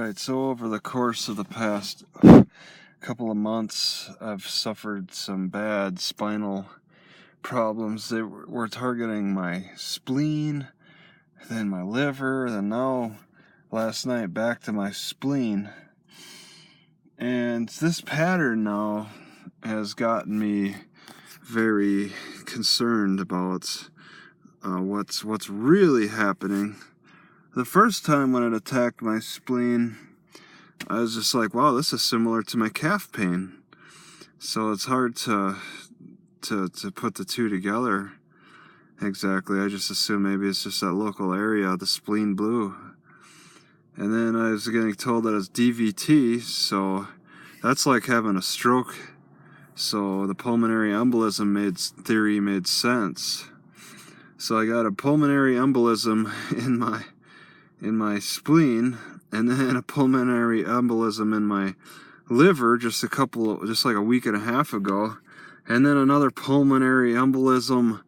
Alright, so over the course of the past couple of months, I've suffered some bad spinal problems that were targeting my spleen, then my liver, then now, last night, back to my spleen. And this pattern now has gotten me very concerned about what's really happening. The first time when it attacked my spleen, I was just like, wow, this is similar to my calf pain. So it's hard to put the two together exactly. I just assume maybe it's just that local area, the spleen blue. And then I was getting told that it's DVT, so that's like having a stroke. So the pulmonary embolism theory made sense. So I got a pulmonary embolism in my spleen, and then a pulmonary embolism in my liver just like a week and a half ago, and then another pulmonary embolism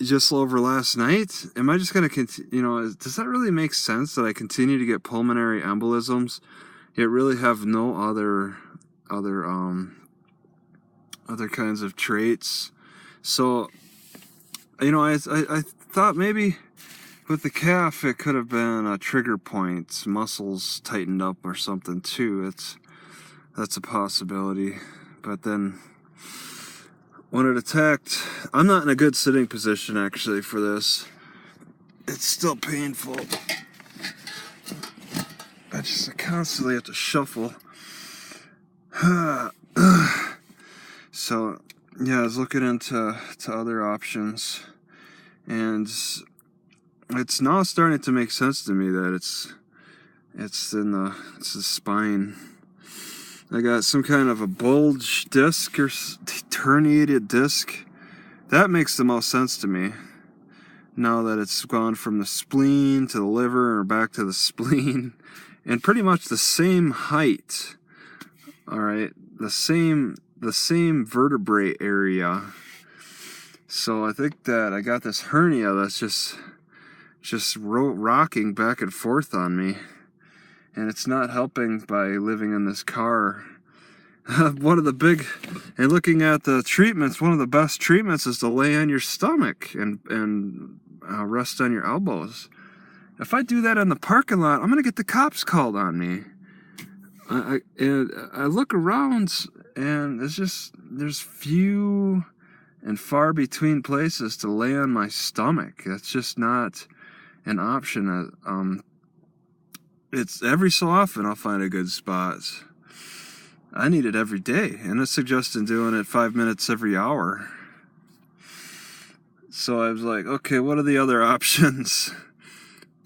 just over last night. Am I just going to continue? Does that really make sense that I continue to get pulmonary embolisms, yet really have no other kinds of traits? So, I thought maybe with the calf, it could have been a trigger point, muscles tightened up or something too. That's a possibility. But then when it attacked, I'm not in a good sitting position actually for this. It's still painful. I constantly have to shuffle. So yeah, I was looking into other options, and it's now starting to make sense to me that it's the spine. I got some kind of a bulge disc or herniated disc. That makes the most sense to me. Now that it's gone from the spleen to the liver or back to the spleen, and pretty much the same height. All right, the same vertebrae area. So I think that I got this hernia that's just rocking back and forth on me, and it's not helping by living in this car. Looking at the treatments, one of the best treatments is to lay on your stomach and rest on your elbows. If I do that in the parking lot, I'm gonna get the cops called on me. I look around, and there's few and far between places to lay on my stomach. That's just not an option. It's every so often I'll find a good spot. I need it every day, and it's suggesting doing it 5 minutes every hour. So I was like, okay, what are the other options?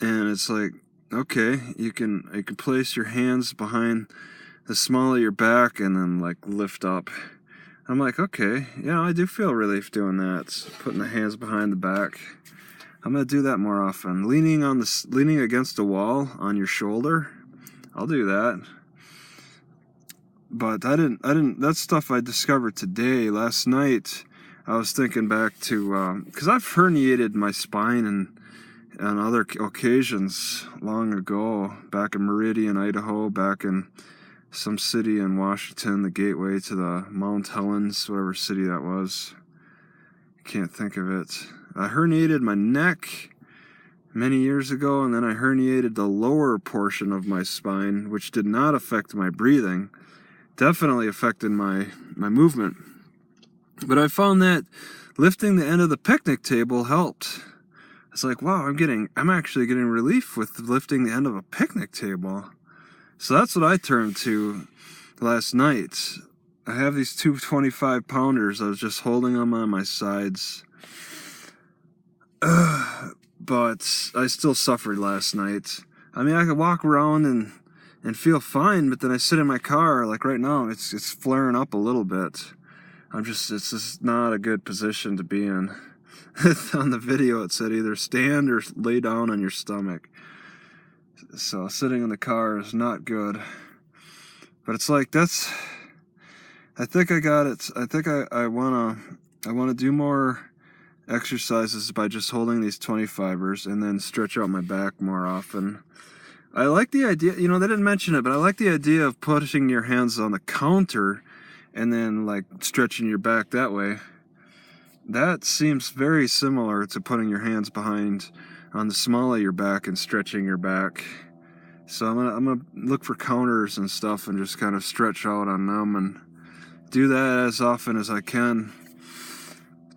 And it's like, okay, you can place your hands behind the small of your back and then like lift up. I'm like, okay, yeah, I do feel relief doing that. Putting the hands behind the back. I'm gonna do that more often. Leaning against a wall on your shoulder, I'll do that. But I didn't. That's stuff I discovered today. Last night, I was thinking back to because I've herniated my spine on other occasions long ago. Back in Meridian, Idaho. Back in some city in Washington, the gateway to the Mount Helens, whatever city that was. Can't think of it. I herniated my neck many years ago, and then I herniated the lower portion of my spine, which did not affect my breathing. Definitely affected my movement. But I found that lifting the end of the picnic table helped. It's like, wow, I'm actually getting relief with lifting the end of a picnic table. So that's what I turned to last night. I have these two 25-pounders. I was just holding them on my sides. But I still suffered last night. I mean, I could walk around and feel fine, but then I sit in my car, like right now, it's flaring up a little bit. It's just not a good position to be in. On the video, it said either stand or lay down on your stomach. So sitting in the car is not good. But it's like, I think I got it. I think I wanna do more exercises by just holding these 25ers and then stretch out my back more often. I like the idea, they didn't mention it, but I like the idea of putting your hands on the counter and then like stretching your back that way. That seems very similar to putting your hands behind on the small of your back and stretching your back. So I'm gonna look for counters and stuff and just kind of stretch out on them and do that as often as I can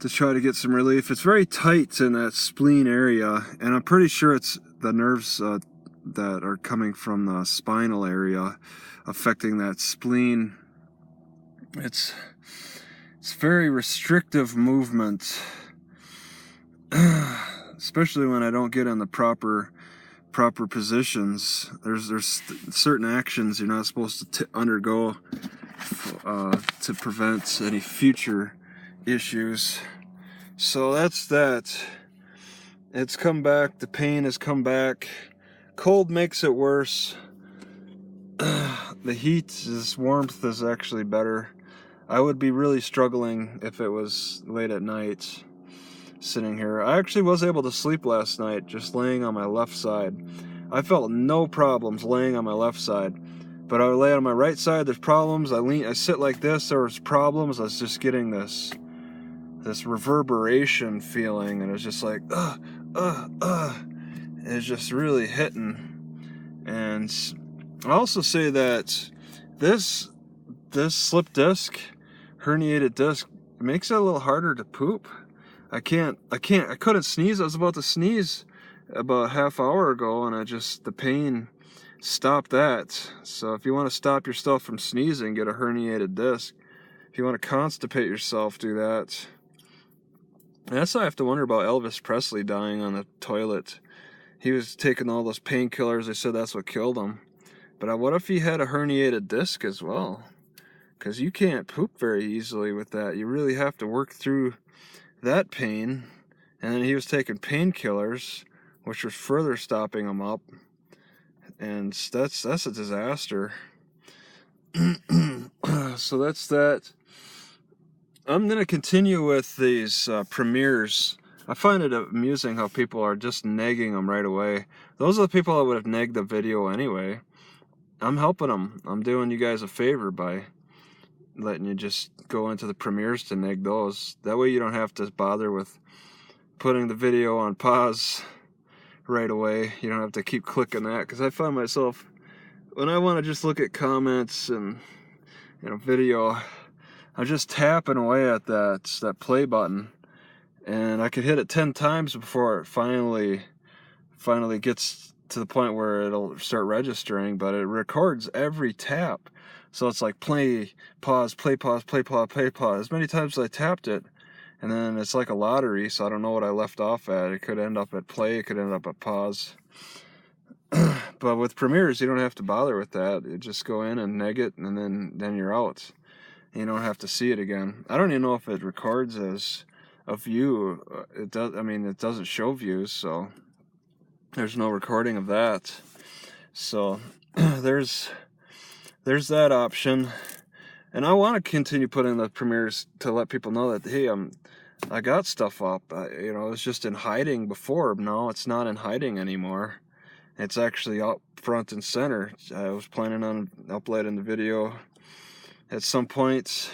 to try to get some relief. It's very tight in that spleen area, and I'm pretty sure it's the nerves that are coming from the spinal area affecting that spleen. It's very restrictive movement, especially when I don't get in the proper positions. There's certain actions you're not supposed to undergo to prevent any future issues. So that's that. It's come back. The pain has come back. Cold makes it worse. The heat warmth is actually better. I would be really struggling if it was late at night sitting here. I actually was able to sleep last night just laying on my left side. I felt no problems laying on my left side, but I would lay on my right side, there's problems. I sit like this, there's problems. I was just getting this reverberation feeling, and it was just like it's just really hitting. And I also say that this slip disc, herniated disc, makes it a little harder to poop. I couldn't sneeze. I was about to sneeze about a half hour ago, and the pain stopped that. So if you want to stop yourself from sneezing, get a herniated disc. If you want to constipate yourself, do that. And that's why I have to wonder about Elvis Presley dying on the toilet. He was taking all those painkillers. They said that's what killed him. But what if he had a herniated disc as well? Because you can't poop very easily with that. You really have to work through that pain. And then he was taking painkillers, which was further stopping him up. And that's a disaster. So that's that. I'm going to continue with these premieres. I find it amusing how people are just negging them right away. Those are the people that would have negged the video anyway. I'm helping them. I'm doing you guys a favor by letting you just go into the premieres to neg those. That way you don't have to bother with putting the video on pause right away. You don't have to keep clicking that, because I find myself, when I want to just look at comments and video, I'm just tapping away at that play button, and I could hit it 10 times before it finally gets to the point where it'll start registering, but it records every tap. So it's like play, pause, play, pause, play, pause, play, pause. As many times as I tapped it, and then it's like a lottery, so I don't know what I left off at. It could end up at play, it could end up at pause. But with premieres, you don't have to bother with that. You just go in and neg it, and then you're out. You don't have to see it again. I don't even know if it records as a view. It does. I mean, it doesn't show views, so there's no recording of that. So there's that option. And I want to continue putting the premieres to let people know that, hey, I got stuff up. It was just in hiding before. No, it's not in hiding anymore. It's actually up front and center. I was planning on uploading the video at some point,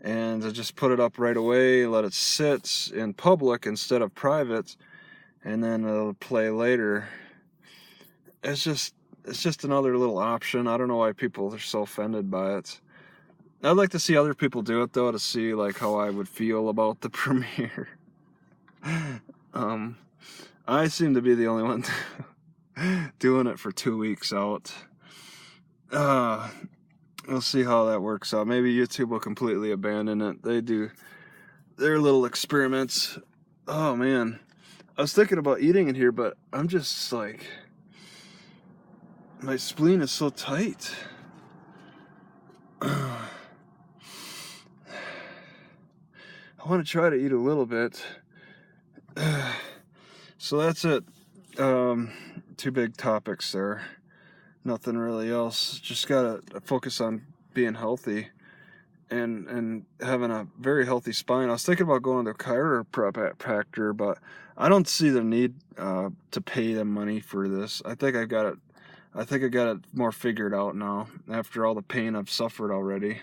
and I just put it up right away, let it sit in public instead of private, and then it'll play later. It's just another little option. I don't know why people are so offended by it. I'd like to see other people do it, though, to see like how I would feel about the premiere. I seem to be the only one doing it for 2 weeks out. We'll see how that works out. Maybe YouTube will completely abandon it. They do their little experiments. Oh man, I was thinking about eating in here, but I'm just like, my spleen is so tight. I want to try to eat a little bit. So that's it. 2 big topics there. Nothing really else. Just gotta focus on being healthy and having a very healthy spine. I was thinking about going to a chiropractor, but I don't see the need to pay them money for this. I think I got it I think I got it more figured out now after all the pain I've suffered already.